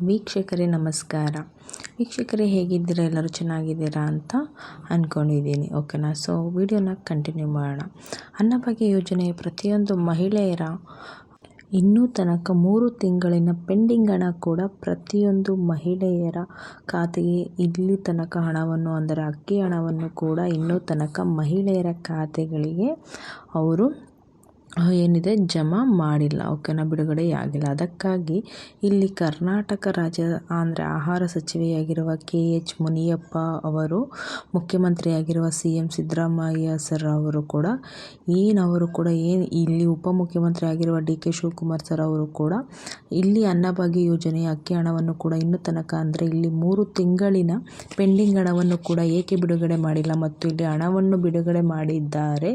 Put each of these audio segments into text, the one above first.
ವೀಕ್ಷಕರೇ ನಮಸ್ಕಾರ. ವೀಕ್ಷಕರೇ ಹೇಗಿದ್ದೀರಾ? ಎಲ್ಲರೂ ಚೆನ್ನಾಗಿದ್ದೀರಾ ಅಂತ ಅಂದ್ಕೊಂಡಿದ್ದೀನಿ. ಓಕೆನಾ? ಸೊ ವಿಡಿಯೋನ ಕಂಟಿನ್ಯೂ ಮಾಡೋಣ. ಅನ್ನಭಾಗ್ಯ ಯೋಜನೆಯ ಪ್ರತಿಯೊಂದು ಮಹಿಳೆಯರ ಇನ್ನೂ ತನಕ 3 ತಿಂಗಳಿನ ಪೆಂಡಿಂಗ್ ಹಣ ಕೂಡ ಪ್ರತಿಯೊಂದು ಮಹಿಳೆಯರ ಖಾತೆಗೆ ಇಲ್ಲಿ ತನಕ ಹಣವನ್ನು ಅಂದರೆ ಅಕ್ಕಿ ಹಣವನ್ನು ಕೂಡ ಇನ್ನೂ ತನಕ ಮಹಿಳೆಯರ ಖಾತೆಗಳಿಗೆ ಅವರು ಏನಿದೆ ಜಮಾ ಮಾಡಿಲ್ಲ. ಓಕೆನಾ? ಬಿಡುಗಡೆಯಾಗಿಲ್ಲ. ಅದಕ್ಕಾಗಿ ಇಲ್ಲಿ ಕರ್ನಾಟಕ ರಾಜ್ಯ ಅಂದರೆ ಆಹಾರ ಸಚಿವೆಯಾಗಿರುವ KH ಮುನಿಯಪ್ಪ ಅವರು, ಮುಖ್ಯಮಂತ್ರಿಯಾಗಿರುವ CM ಸಿದ್ದರಾಮಯ್ಯ ಸರ್ ಅವರು ಕೂಡ ಇಲ್ಲಿ ಉಪಮುಖ್ಯಮಂತ್ರಿ ಆಗಿರುವ DK ಶಿವಕುಮಾರ್ ಸರ್ ಅವರು ಕೂಡ ಇಲ್ಲಿ ಅನ್ನಭಾಗ್ಯ ಯೋಜನೆಯ ಅಕ್ಕಿ ಹಣವನ್ನು ಕೂಡ ಇನ್ನೂ ತನಕ ಅಂದರೆ ಇಲ್ಲಿ 3 ತಿಂಗಳಿನ ಪೆಂಡಿಂಗ್ ಹಣವನ್ನು ಕೂಡ ಏಕೆ ಬಿಡುಗಡೆ ಮಾಡಿಲ್ಲ ಮತ್ತು ಇಲ್ಲಿ ಹಣವನ್ನು ಬಿಡುಗಡೆ ಮಾಡಿದ್ದಾರೆ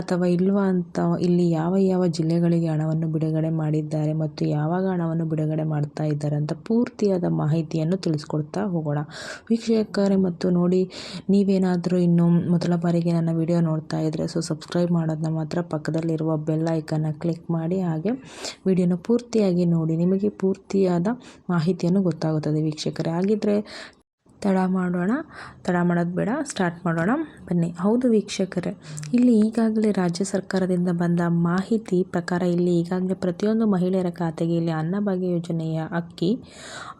ಅಥವಾ ಇಲ್ವಾ ಅಂತ, ಇಲ್ಲಿ ಯಾವ ಜಿಲ್ಲೆಗಳಿಗೆ ಹಣವನ್ನು ಬಿಡುಗಡೆ ಮಾಡಿದ್ದಾರೆ ಮತ್ತು ಯಾವಾಗ ಹಣವನ್ನು ಬಿಡುಗಡೆ ಮಾಡ್ತಾ ಇದ್ದಾರೆ ಅಂತ ಪೂರ್ತಿಯಾದ ಮಾಹಿತಿಯನ್ನು ತಿಳಿಸ್ಕೊಡ್ತಾ ಹೋಗೋಣ ವೀಕ್ಷಕರೇ. ಮತ್ತು ನೋಡಿ, ನೀವೇನಾದರೂ ಇನ್ನು ಮೊದಲ ಬಾರಿಗೆ ನನ್ನ ವಿಡಿಯೋ ನೋಡ್ತಾ ಇದ್ದರೆ ಸಬ್ಸ್ಕ್ರೈಬ್ ಮಾಡೋದನ್ನ ಮಾತ್ರ ಪಕ್ಕದಲ್ಲಿರುವ ಬೆಲ್ ಐಕನ್ನ ಕ್ಲಿಕ್ ಮಾಡಿ, ಹಾಗೆ ವಿಡಿಯೋನ ಪೂರ್ತಿಯಾಗಿ ನೋಡಿ, ನಿಮಗೆ ಪೂರ್ತಿಯಾದ ಮಾಹಿತಿಯನ್ನು ಗೊತ್ತಾಗುತ್ತದೆ ವೀಕ್ಷಕರೇ. ಹಾಗಿದ್ರೆ ತಡ ಮಾಡೋದು ಬೇಡ, ಸ್ಟಾರ್ಟ್ ಮಾಡೋಣ ಬನ್ನಿ. ಹೌದು ವೀಕ್ಷಕರೇ, ಇಲ್ಲಿ ಈಗಾಗಲೇ ರಾಜ್ಯ ಸರ್ಕಾರದಿಂದ ಬಂದ ಮಾಹಿತಿ ಪ್ರಕಾರ ಇಲ್ಲಿ ಈಗಾಗಲೇ ಪ್ರತಿಯೊಂದು ಮಹಿಳೆಯರ ಖಾತೆಗೆ ಇಲ್ಲಿ ಅನ್ನಭಾಗ್ಯ ಯೋಜನೆಯ ಅಕ್ಕಿ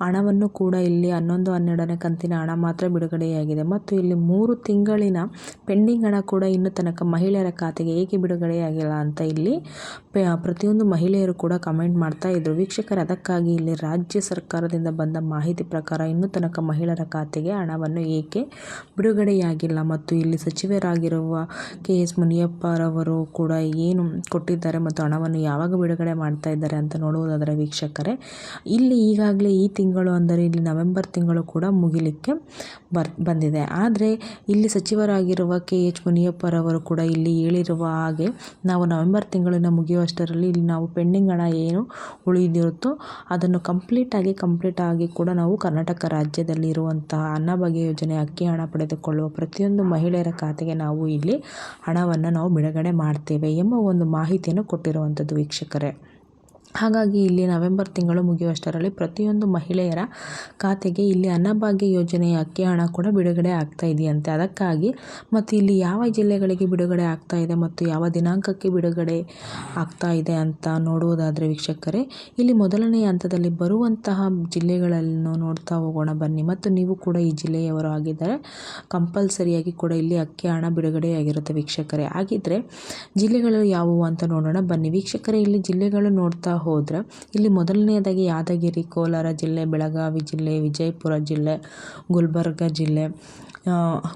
ಹಣವನ್ನು ಕೂಡ ಇಲ್ಲಿ 11, 12ನೇ ಕಂತಿನ ಹಣ ಮಾತ್ರ ಬಿಡುಗಡೆಯಾಗಿದೆ ಮತ್ತು ಇಲ್ಲಿ 3 ತಿಂಗಳಿನ ಪೆಂಡಿಂಗ್ ಹಣ ಕೂಡ ಇನ್ನೂ ತನಕ ಮಹಿಳೆಯರ ಖಾತೆಗೆ ಏಕೆ ಬಿಡುಗಡೆಯಾಗಿಲ್ಲ ಅಂತ ಇಲ್ಲಿ ಪ್ರತಿಯೊಂದು ಮಹಿಳೆಯರು ಕೂಡ ಕಮೆಂಟ್ ಮಾಡ್ತಾ ಇದ್ರು ವೀಕ್ಷಕರೇ. ಅದಕ್ಕಾಗಿ ಇಲ್ಲಿ ರಾಜ್ಯ ಸರ್ಕಾರದಿಂದ ಬಂದ ಮಾಹಿತಿ ಪ್ರಕಾರ ಇನ್ನೂ ತನಕ ಮಹಿಳೆಯರ ಖಾತೆಗೆ ಹಣವನ್ನು ಏಕೆ ಬಿಡುಗಡೆಯಾಗಿಲ್ಲ ಮತ್ತು ಇಲ್ಲಿ ಸಚಿವರಾಗಿರುವ KS ಮುನಿಯಪ್ಪರವರು ಕೂಡ ಏನು ಕೊಟ್ಟಿದ್ದಾರೆ ಮತ್ತು ಹಣವನ್ನು ಯಾವಾಗ ಬಿಡುಗಡೆ ಮಾಡ್ತಾ ಇದ್ದಾರೆ ಅಂತ ನೋಡುವುದಾದರೆ ವೀಕ್ಷಕರೇ, ಇಲ್ಲಿ ಈಗಾಗಲೇ ಈ ತಿಂಗಳು ಅಂದರೆ ಇಲ್ಲಿ ನವೆಂಬರ್ ತಿಂಗಳು ಕೂಡ ಮುಗಿಲಿಕ್ಕೆ ಬಂದಿದೆ. ಆದರೆ ಇಲ್ಲಿ ಸಚಿವರಾಗಿರುವ KH ಮುನಿಯಪ್ಪರವರು ಕೂಡ ಇಲ್ಲಿ ಹೇಳಿರುವ ಹಾಗೆ ನಾವು ನವೆಂಬರ್ ತಿಂಗಳಿನ ಮುಗಿಯುವಷ್ಟರಲ್ಲಿ ಇಲ್ಲಿ ನಾವು ಪೆಂಡಿಂಗ್ ಹಣ ಏನು ಉಳಿದಿರುತ್ತೋ ಅದನ್ನು ಕಂಪ್ಲೀಟ್ ಆಗಿ ಕೂಡ ನಾವು ಕರ್ನಾಟಕ ರಾಜ್ಯದಲ್ಲಿ ಇರುವಂತಹ ಅನ್ನಭಾಗ್ಯ ಯೋಜನೆ ಅಕ್ಕಿ ಹಣ ಪಡೆದುಕೊಳ್ಳುವ ಪ್ರತಿಯೊಂದು ಮಹಿಳೆಯರ ಖಾತೆಗೆ ನಾವು ಇಲ್ಲಿ ಹಣವನ್ನು ನಾವು ಬಿಡುಗಡೆ ಮಾಡ್ತೇವೆ ಎಂಬ ಒಂದು ಮಾಹಿತಿಯನ್ನು ಕೊಟ್ಟಿರುವಂಥದ್ದು ವೀಕ್ಷಕರೇ. ಹಾಗಾಗಿ ಇಲ್ಲಿ ನವೆಂಬರ್ ತಿಂಗಳು ಮುಗಿಯುವಷ್ಟರಲ್ಲಿ ಪ್ರತಿಯೊಂದು ಮಹಿಳೆಯರ ಖಾತೆಗೆ ಇಲ್ಲಿ ಅನ್ನಭಾಗ್ಯ ಯೋಜನೆಯ ಅಕ್ಕಿ ಹಣ ಕೂಡ ಬಿಡುಗಡೆ ಆಗ್ತಾ ಇದೆಯಂತೆ. ಅದಕ್ಕಾಗಿ ಮತ್ತು ಇಲ್ಲಿ ಯಾವ ಜಿಲ್ಲೆಗಳಿಗೆ ಬಿಡುಗಡೆ ಆಗ್ತಾ ಇದೆ ಮತ್ತು ಯಾವ ದಿನಾಂಕಕ್ಕೆ ಬಿಡುಗಡೆ ಆಗ್ತಾ ಇದೆ ಅಂತ ನೋಡುವುದಾದರೆ ವೀಕ್ಷಕರೇ, ಇಲ್ಲಿ ಮೊದಲನೇ ಹಂತದಲ್ಲಿ ಬರುವಂತಹ ಜಿಲ್ಲೆಗಳನ್ನು ನೋಡ್ತಾ ಹೋಗೋಣ ಬನ್ನಿ. ಮತ್ತು ನೀವು ಕೂಡ ಈ ಜಿಲ್ಲೆಯವರು ಆಗಿದ್ದರೆ ಕಂಪಲ್ಸರಿಯಾಗಿ ಕೂಡ ಇಲ್ಲಿ ಅಕ್ಕಿ ಹಣ ಬಿಡುಗಡೆಯಾಗಿರುತ್ತೆ ವೀಕ್ಷಕರೇ. ಹಾಗಿದ್ರೆ ಜಿಲ್ಲೆಗಳು ಯಾವುವು ಅಂತ ನೋಡೋಣ ಬನ್ನಿ ವೀಕ್ಷಕರೇ. ಇಲ್ಲಿ ಜಿಲ್ಲೆಗಳು ನೋಡ್ತಾ ಹೋದರೆ ಇಲ್ಲಿ ಮೊದಲನೆಯದಾಗಿ ಯಾದಗಿರಿ, ಕೋಲಾರ ಜಿಲ್ಲೆ, ಬೆಳಗಾವಿ ಜಿಲ್ಲೆ, ವಿಜಯಪುರ ಜಿಲ್ಲೆ, ಗುಲ್ಬರ್ಗ ಜಿಲ್ಲೆ,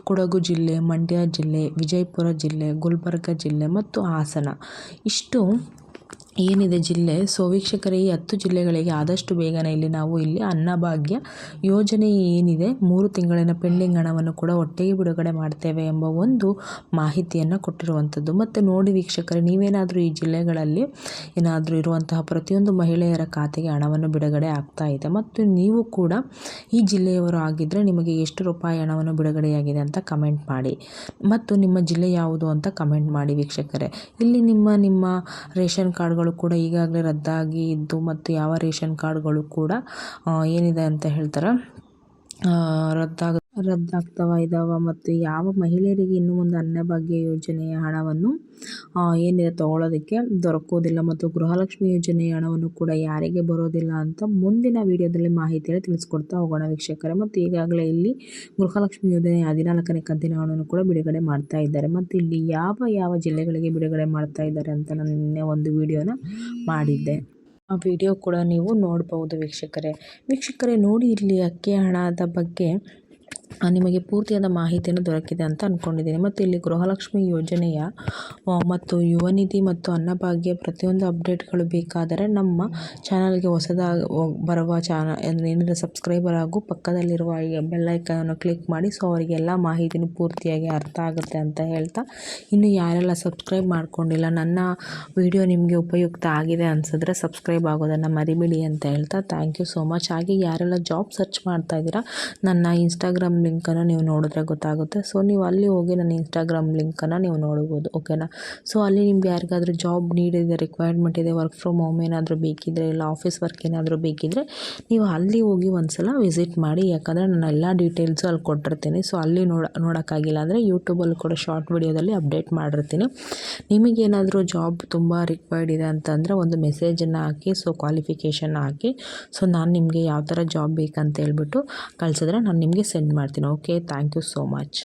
ಕೊಡಗು ಜಿಲ್ಲೆ, ಮಂಡ್ಯ ಜಿಲ್ಲೆ, ವಿಜಯಪುರ ಜಿಲ್ಲೆ, ಗುಲ್ಬರ್ಗ ಜಿಲ್ಲೆ ಮತ್ತು ಹಾಸನ, ಇಷ್ಟು ಏನಿದೆ ಜಿಲ್ಲೆ. ಸೊ ವೀಕ್ಷಕರೇ, ಈ 10 ಜಿಲ್ಲೆಗಳಿಗೆ ಆದಷ್ಟು ಬೇಗನೆ ಇಲ್ಲಿ ನಾವು ಇಲ್ಲಿ ಅನ್ನಭಾಗ್ಯ ಯೋಜನೆ ಏನಿದೆ 3 ತಿಂಗಳಿನ ಪೆಂಡಿಂಗ್ ಹಣವನ್ನು ಕೂಡ ಒಟ್ಟಿಗೆ ಬಿಡುಗಡೆ ಮಾಡ್ತೇವೆ ಎಂಬ ಒಂದು ಮಾಹಿತಿಯನ್ನು ಕೊಟ್ಟಿರುವಂಥದ್ದು. ಮತ್ತು ನೋಡಿ ವೀಕ್ಷಕರೇ, ನೀವೇನಾದರೂ ಈ ಜಿಲ್ಲೆಗಳಲ್ಲಿ ಏನಾದರೂ ಇರುವಂತಹ ಪ್ರತಿಯೊಂದು ಮಹಿಳೆಯರ ಖಾತೆಗೆ ಹಣವನ್ನು ಬಿಡುಗಡೆ ಆಗ್ತಾ ಇದೆ ಮತ್ತು ನೀವು ಕೂಡ ಈ ಜಿಲ್ಲೆಯವರು ಆಗಿದ್ದರೆ ನಿಮಗೆ ಎಷ್ಟು ರೂಪಾಯಿ ಹಣವನ್ನು ಬಿಡುಗಡೆಯಾಗಿದೆ ಅಂತ ಕಮೆಂಟ್ ಮಾಡಿ ಮತ್ತು ನಿಮ್ಮ ಜಿಲ್ಲೆ ಯಾವುದು ಅಂತ ಕಮೆಂಟ್ ಮಾಡಿ ವೀಕ್ಷಕರೇ. ಇಲ್ಲಿ ನಿಮ್ಮ ರೇಷನ್ ಕಾರ್ಡ್ಗಳು ಕೂಡ ಈಗಾಗಲೇ ರದ್ದಾಗಿ ಇದ್ದು ಮತ್ತು ಯಾವ ರೇಷನ್ ಕಾರ್ಡ್ಗಳು ಕೂಡ ಏನಿದೆ ಅಂತ ಹೇಳ್ತಾರೆ ರದ್ದಾಗ್ತವ ಇದ್ದಾವ ಮತ್ತು ಯಾವ ಮಹಿಳೆಯರಿಗೆ ಇನ್ನು ಮುಂದೆ ಅನ್ನಭಾಗ್ಯ ಯೋಜನೆಯ ಹಣವನ್ನು ಏನಿದೆ ತಗೊಳ್ಳೋದಕ್ಕೆ ದೊರಕುವುದಿಲ್ಲ ಮತ್ತು ಗೃಹಲಕ್ಷ್ಮಿ ಯೋಜನೆಯ ಹಣವನ್ನು ಕೂಡ ಯಾರಿಗೆ ಬರೋದಿಲ್ಲ ಅಂತ ಮುಂದಿನ ವಿಡಿಯೋದಲ್ಲಿ ಮಾಹಿತಿಯನ್ನು ತಿಳಿಸ್ಕೊಡ್ತಾ ಹೋಗೋಣ ವೀಕ್ಷಕರೇ. ಮತ್ತು ಈಗಾಗಲೇ ಇಲ್ಲಿ ಗೃಹಲಕ್ಷ್ಮಿ ಯೋಜನೆಯ 14ನೇ ಕಂತಿನ ಹಣವನ್ನು ಕೂಡ ಬಿಡುಗಡೆ ಮಾಡ್ತಾ ಇದ್ದಾರೆ ಮತ್ತು ಇಲ್ಲಿ ಯಾವ ಜಿಲ್ಲೆಗಳಿಗೆ ಬಿಡುಗಡೆ ಮಾಡ್ತಾ ಇದ್ದಾರೆ ಅಂತ ನಾನು ನಿನ್ನೆ ಒಂದು ವಿಡಿಯೋನ ಮಾಡಿದ್ದೆ. ಆ ವಿಡಿಯೋ ಕೂಡ ನೀವು ನೋಡ್ಬೋದು ವೀಕ್ಷಕರೇ. ನೋಡಿ, ಇಲ್ಲಿ ಅಕ್ಕಿ ಹಣದ ಬಗ್ಗೆ ನಿಮಗೆ ಪೂರ್ತಿಯಾದ ಮಾಹಿತಿಯನ್ನು ದೊರಕಿದೆ ಅಂತ ಅಂದ್ಕೊಂಡಿದ್ದೀನಿ. ಮತ್ತು ಇಲ್ಲಿ ಗೃಹಲಕ್ಷ್ಮಿ ಯೋಜನೆಯ ಮತ್ತು ಯುವ ನಿಧಿ ಮತ್ತು ಅನ್ನಭಾಗ್ಯ ಪ್ರತಿಯೊಂದು ಅಪ್ಡೇಟ್ಗಳು ಬೇಕಾದರೆ ನಮ್ಮ ಚಾನಲ್ಗೆ ಹೊಸದಾಗಿ ಬರುವ ಏನಿದೆ ಸಬ್ಸ್ಕ್ರೈಬರ್ ಹಾಗೂ ಪಕ್ಕದಲ್ಲಿರುವ ಬೆಲ್ ಐಕಾನನ್ನು ಕ್ಲಿಕ್ ಮಾಡಿ. ಸೊ ಅವರಿಗೆಲ್ಲ ಮಾಹಿತಿನೂ ಪೂರ್ತಿಯಾಗಿ ಅರ್ಥ ಆಗುತ್ತೆ ಅಂತ ಹೇಳ್ತಾ, ಇನ್ನು ಯಾರೆಲ್ಲ ಸಬ್ಸ್ಕ್ರೈಬ್ ಮಾಡ್ಕೊಂಡಿಲ್ಲ, ನನ್ನ ವಿಡಿಯೋ ನಿಮಗೆ ಉಪಯುಕ್ತ ಆಗಿದೆ ಅನಿಸಿದ್ರೆ ಸಬ್ಸ್ಕ್ರೈಬ್ ಆಗೋದನ್ನು ಮರಿಬೇಡಿ ಅಂತ ಹೇಳ್ತಾ ಥ್ಯಾಂಕ್ ಯು ಸೋ ಮಚ್. ಹಾಗೆ ಯಾರೆಲ್ಲ ಜಾಬ್ ಸರ್ಚ್ ಮಾಡ್ತಾ ಇದ್ದೀರಾ, ನನ್ನ ಇನ್ಸ್ಟಾಗ್ರಾಮ್ ಲಿಂಕನ್ನು ನೀವು ನೋಡಿದ್ರೆ ಗೊತ್ತಾಗುತ್ತೆ. ಸೊ ನೀವು ಅಲ್ಲಿ ಹೋಗಿ ನನ್ನ ಇನ್ಸ್ಟಾಗ್ರಾಮ್ ಲಿಂಕನ್ನು ನೀವು ನೋಡ್ಬೋದು, ಓಕೆನಾ. ಸೊ ಅಲ್ಲಿ ನಿಮ್ಗೆ ಯಾರಿಗಾದ್ರೂ ಜಾಬ್ ನೀಡ್ ಇದೆ, ರಿಕ್ವೈರ್ಮೆಂಟ್ ಇದೆ, ವರ್ಕ್ ಫ್ರಮ್ ಹೋಮ್ ಏನಾದರೂ ಬೇಕಿದ್ದರೆ, ಇಲ್ಲ ಆಫೀಸ್ ವರ್ಕ್ ಏನಾದರೂ ಬೇಕಿದ್ದರೆ ನೀವು ಅಲ್ಲಿ ಹೋಗಿ ಒಂದ್ಸಲ ವಿಸಿಟ್ ಮಾಡಿ. ಯಾಕಂದರೆ ನಾನು ಎಲ್ಲ ಡೀಟೇಲ್ಸು ಅಲ್ಲಿ ಕೊಟ್ಟಿರ್ತೀನಿ. ಸೊ ಅಲ್ಲಿ ನೋಡೋಕ್ಕಾಗಿಲ್ಲ ಅಂದರೆ ಯೂಟ್ಯೂಬಲ್ಲಿ ಕೂಡ ಶಾರ್ಟ್ ವಿಡಿಯೋದಲ್ಲಿ ಅಪ್ಡೇಟ್ ಮಾಡಿರ್ತೀನಿ. ನಿಮಗೇನಾದರೂ ಜಾಬ್ ತುಂಬ ರಿಕ್ವೈರ್ಡ್ ಇದೆ ಅಂತಂದರೆ ಒಂದು ಮೆಸೇಜನ್ನು ಹಾಕಿ, ಸೊ ಕ್ವಾಲಿಫಿಕೇಷನ್ ಹಾಕಿ, ಸೊ ನಾನು ನಿಮಗೆ ಯಾವ ಥರ ಜಾಬ್ ಬೇಕಂತ ಹೇಳ್ಬಿಟ್ಟು ಕಳಿಸಿದ್ರೆ ನಾನು ನಿಮಗೆ ಸೆಂಡ್ ಮಾಡ್ತೀನಿ. Okay, thank you so much.